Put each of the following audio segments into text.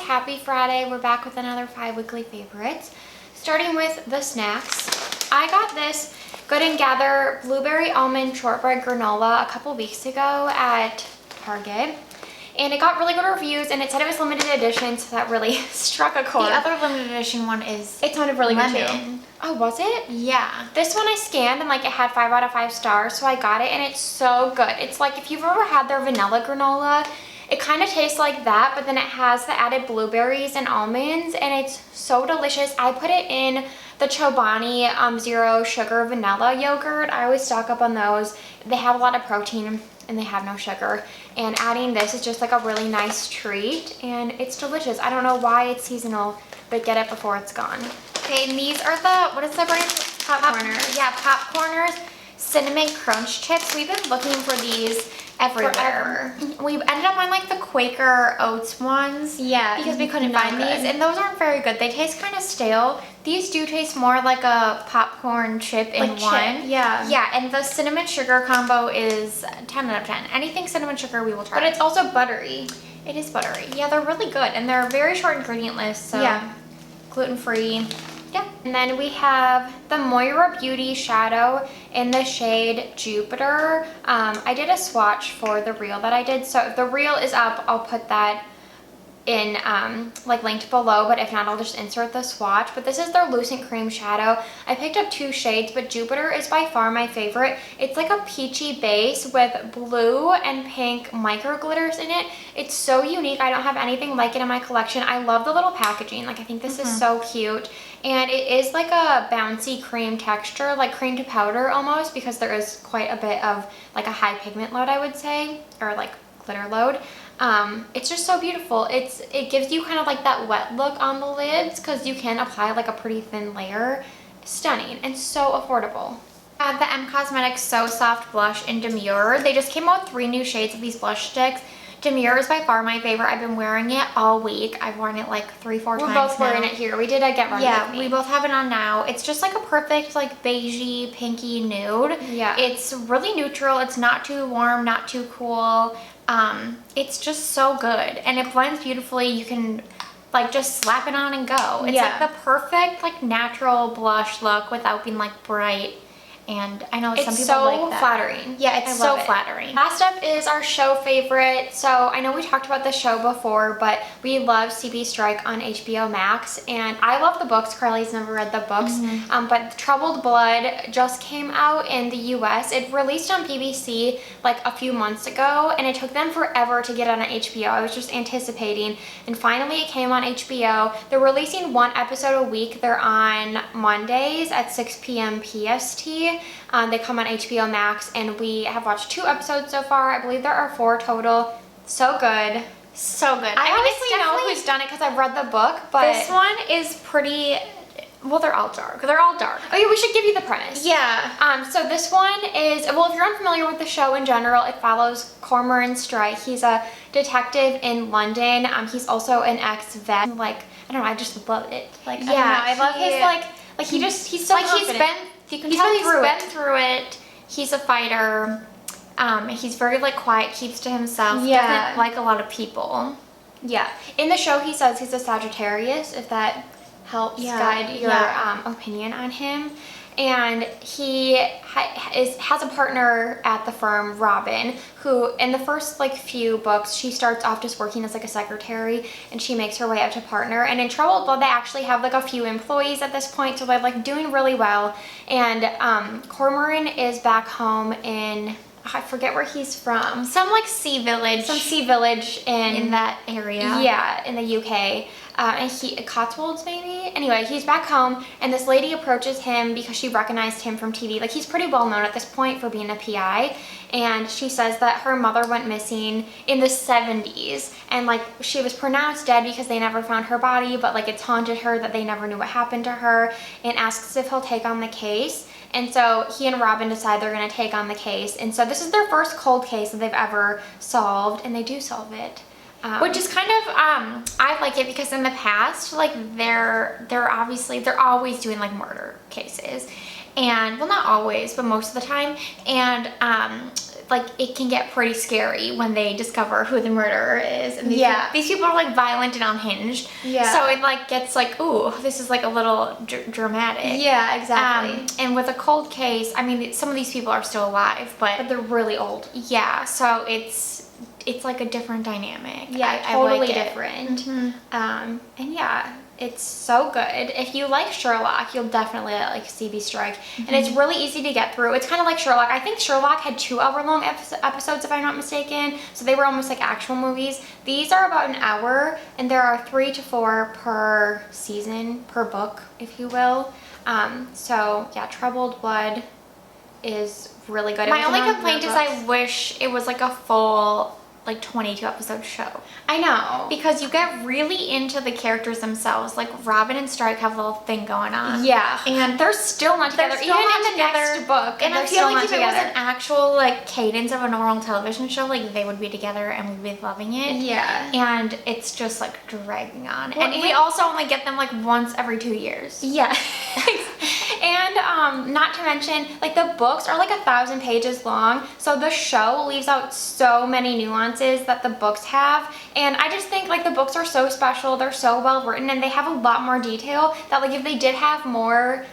happy Friday. We're back with another 5 weekly favorites. Starting with the snacks. I got this Good and Gather blueberry almond shortbread granola a couple weeks ago at Target. And it got really good reviews, and it said it was limited edition, so that really struck a chord. The other limited edition one is it sounded really good lemon. too. Oh, was it? Yeah. This one I scanned and like it had 5 out of 5 stars, so I got it, and it's so good. It's like if you've ever had their vanilla granola, it kind of tastes like that, but then it has the added blueberries and almonds, and it's so delicious. I put it in the Chobani zero sugar vanilla yogurt. I always stock up on those. They have a lot of protein and they have no sugar. And adding this is just like a really nice treat, and it's delicious. I don't know why it's seasonal, but get it before it's gone. Okay, and these are the, what is the brand? Popcorners. Yeah, Popcorners Cinnamon Crunch Chips. We've been looking for these everywhere. Forever. We ended up on like the Quaker Oats ones. Yeah. Because we couldn't not find good. these, and those aren't very good. They taste kind of stale. These do taste more like a popcorn chip in Like one. chip, yeah. Yeah, and the cinnamon sugar combo is 10 out of 10. Anything cinnamon sugar we will try. But it's also buttery. It is buttery. Yeah, they're really good, and they're very short ingredient list, so Yeah. gluten-free. Yeah. And then we have the Moira Beauty Shadow in the shade Jupiter. I did a swatch for the reel that I did, so if the reel is up, I'll put that in like linked below, but if not, I'll just insert the swatch. But this is their Lucent Cream Shadow. I picked up 2 shades, but Jupiter is by far my favorite. It's like a peachy base with blue and pink micro glitters in it. It's so unique. I don't have anything like it in my collection. I love the little packaging. Like, I think this is so cute, and it is like a bouncy cream texture, like cream to powder almost, because there is quite a bit of like a high pigment load, I would say, or like glitter load. It's just so beautiful. It gives you kind of like that wet look on the lids, because you can apply like a pretty thin layer. Stunning and so affordable. The M Cosmetics So Soft Blush in Demure. They just came out with 3 new shades of these blush sticks. Demure is by far my favorite. I've been wearing it all week. I've worn it like 3-4 times now. We're both wearing it here. We did a Get Ready With Me. We both have it on now. It's just like a perfect like beigey, pinky nude. Yeah. It's really neutral. It's not too warm, not too cool. It's just so good, and it blends beautifully. You can like just slap it on and go. It's like the perfect like natural blush look without being like bright. And I know some people like that. It's so flattering. Yeah, it's so flattering. Last up is our show favorite. So I know we talked about the show before, but we love CB Strike on HBO Max, and I love the books. Carli's never read the books, but Troubled Blood just came out in the US. It released on BBC like a few months ago, and it took them forever to get it on HBO. I was just anticipating, and finally it came on HBO. They're releasing 1 episode a week. They're on Mondays at 6 p.m. PST. They come on HBO Max, and we have watched 2 episodes so far. I believe there are 4 total. So good. So good. I honestly know who's done it because I've read the book, but this one is pretty, well, they're all dark. They're all dark. Oh yeah, we should give you the premise. Yeah. So this one is, well, if you're unfamiliar with the show in general, it follows Cormoran Strike. He's a detective in London. He's also an ex-vet. Like, I don't know, I just love it. Like, yeah, I love his he's so like confident. you can tell he's been through it. He's a fighter. He's very like quiet, keeps to himself. Yeah. Doesn't like a lot of people. Yeah. In the show, he says he's a Sagittarius, if that helps guide your opinion on him. And he has a partner at the firm, Robin, who in the first like few books, she starts off just working as like a secretary, and she makes her way up to partner. And in Troubled Blood, they actually have like a few employees at this point, so they're like doing really well. And Cormoran is back home in, I forget where he's from. Some like sea village. Some sea village in that area. Yeah, in the UK. And Cotswolds maybe? Anyway, he's back home, and this lady approaches him because she recognized him from TV. Like, he's pretty well known at this point for being a PI, and she says that her mother went missing in the 70s, and like she was pronounced dead because they never found her body, but like it's haunted her that they never knew what happened to her, and asks if he'll take on the case. And so he and Robin decide they're going to take on the case, and so this is their first cold case that they've ever solved, and they do solve it. Which is kind of, I like it because in the past, like they're always doing like murder cases, and well, not always, but most of the time, and like it can get pretty scary when they discover who the murderer is. And these people are like violent and unhinged. Yeah. So it like gets like, ooh, this is like a little dramatic. Yeah, exactly. And with a cold case, I mean, some of these people are still alive, but they're really old. Yeah, so it's like a different dynamic. Yeah, totally different. And yeah, it's so good. If you like Sherlock, you'll definitely like CB Strike. And it's really easy to get through. It's kind of like Sherlock. I think Sherlock had 2-hour-long episodes, if I'm not mistaken. So they were almost like actual movies. These are about an hour, and there are 3 to 4 per season, per book, if you will. So yeah, Troubled Blood is really good. My only complaint is I wish it was like a full like 22 episode show. I know. Because you get really into the characters themselves. Like Robin and Stike have a little thing going on. Yeah. And they're still not together. Even in the next book. And I feel like if it was an actual like cadence of a normal television show, like they would be together and we'd be loving it. Yeah. And it's just like dragging on. Well, and we also only get them like once every 2 years. Yeah. And not to mention, like the books are like 1,000 pages long, so the show leaves out so many nuances that the books have. And I just think like the books are so special, they're so well written, and they have a lot more detail that like if they did have more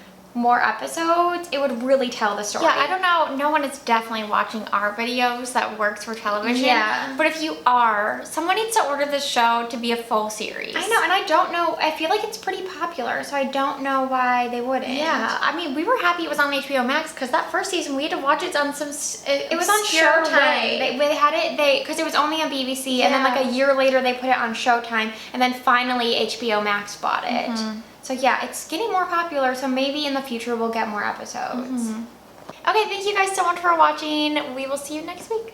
episodes, it would really tell the story. Yeah, I don't know. No one is definitely watching our videos that works for television. Yeah. But if you are, someone needs to order this show to be a full series. I know, and I don't know. I feel like it's pretty popular, so I don't know why they wouldn't. Yeah, I mean, we were happy it was on HBO Max because that first season we had to watch it on some. It was on Showtime. They had it. Because it was only on BBC, and then like a year later they put it on Showtime, and then finally HBO Max bought it. So yeah, it's getting more popular, so maybe in the future we'll get more episodes. Okay, thank you guys so much for watching. We will see you next week.